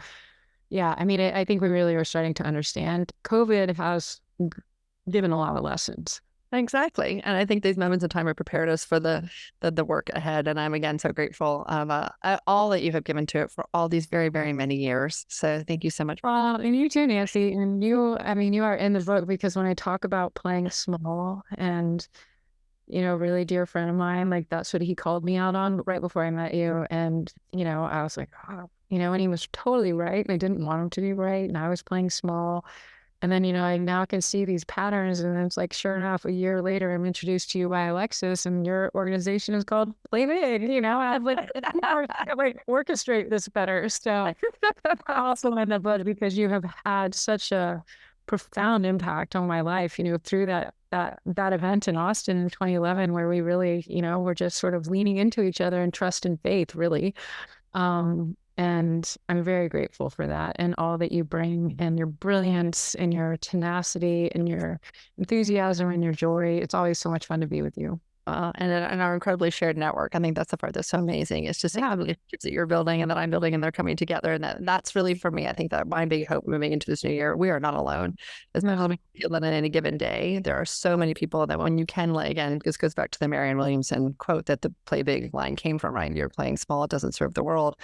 yeah, I mean, I think we really are starting to understand. COVID has given a lot of lessons. Exactly. And I think these moments of time have prepared us for the work ahead. And I'm, again, so grateful of all that you have given to it for all these very, very many years. So thank you so much. Well, and you too, Nancy. And you are in the book, because when I talk about playing small, and, really dear friend of mine, like, that's what he called me out on right before I met you. And, I was like, oh, and he was totally right. And I didn't want him to be right. And I was playing small. And then, I now can see these patterns, and it's like, sure enough, a year later, I'm introduced to you by Alexis, and your organization is called Play Big. I'm like, orchestrate this better. So I also in the book, because you have had such a profound impact on my life, through that event in Austin in 2011, where we really, were just sort of leaning into each other in trust and faith, really. And I'm very grateful for that, and all that you bring, and your brilliance and your tenacity and your enthusiasm and your joy. It's always so much fun to be with you. and our incredibly shared network. I think that's the part that's so amazing. It's just the relationships that you're building and that I'm building, and they're coming together. And that's really for me. I think that my big hope moving into this new year, we are not alone. As much as we feel that in any given day, there are so many people that when you can, again, this goes back to the Marianne Williamson quote that the play big line came from, right? You're playing small, it doesn't serve the world.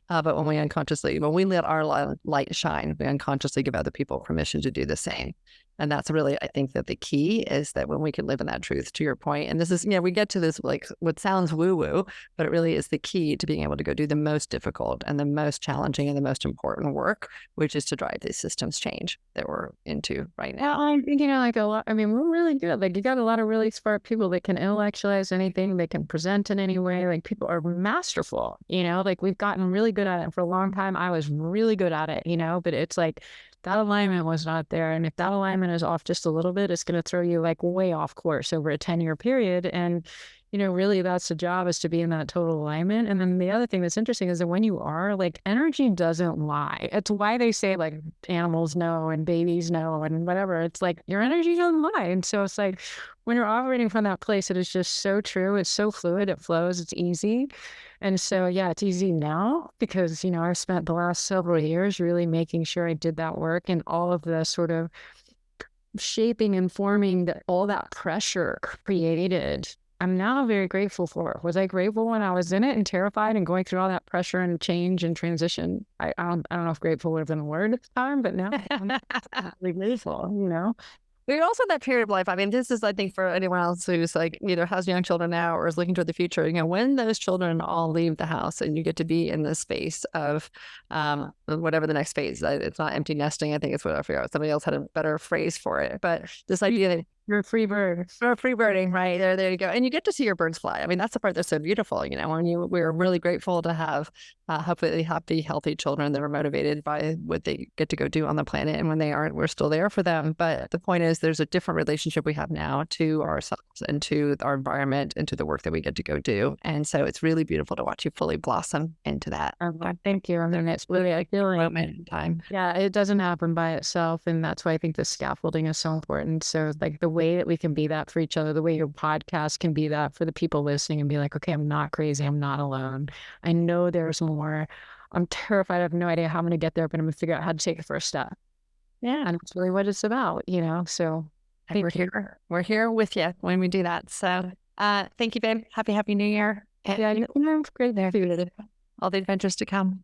But when we let our light shine, we unconsciously give other people permission to do the same. And that's really, I think that the key is that when we can live in that truth, to your point, and this is, we get to this like what sounds woo-woo, but it really is the key to being able to go do the most difficult and the most challenging and the most important work, which is to drive these systems change that we're into right now. I think, like a lot, I mean, we're really good. Like you got a lot of really smart people that can intellectualize anything, they can present in any way. Like people are masterful, like we've gotten really good at it for a long time. I was really good at it, but it's like, that alignment was not there. And if that alignment is off just a little bit, it's going to throw you like way off course over a 10-year period. And, really that's the job, is to be in that total alignment. And then the other thing that's interesting is that when you are, like, energy doesn't lie. It's why they say like animals know and babies know and whatever. It's like your energy doesn't lie. And so it's like when you're operating from that place, it is just so true. It's so fluid. It flows. It's easy. And so, yeah, it's easy now because, I've spent the last several years really making sure I did that work, and all of the sort of shaping and forming that all that pressure created. I'm now very grateful for. Was I grateful when I was in it and terrified and going through all that pressure and change and transition? I don't know if grateful would have been a word at the time, but now I'm really grateful, We're also in that period of life. I mean, this is, I think, for anyone else who's like either has young children now or is looking toward the future, when those children all leave the house and you get to be in the space of whatever the next phase, it's not empty nesting. I think it's what I figure out. Somebody else had a better phrase for it. But this idea that you're a free bird. For free birding, right? There you go. And you get to see your birds fly. I mean, that's the part that's so beautiful, when we're really grateful to have hopefully happy, healthy children that are motivated by what they get to go do on the planet. And when they aren't, we're still there for them. But the point is, there's a different relationship we have now to ourselves and to our environment and to the work that we get to go do. And so it's really beautiful to watch you fully blossom into that. Thank you. I mean, it's really a moment in time. Yeah, it doesn't happen by itself. And that's why I think the scaffolding is so important. So like the way that we can be that for each other, the way your podcast can be that for the people listening and be like, okay, I'm not crazy. I'm not alone. I know there's more. I'm terrified. I have no idea how I'm going to get there, but I'm going to figure out how to take the first step. Yeah. And it's really what it's about, so we're here with you when we do that. So thank you, babe. Happy New Year. Yeah, great there. All the adventures to come.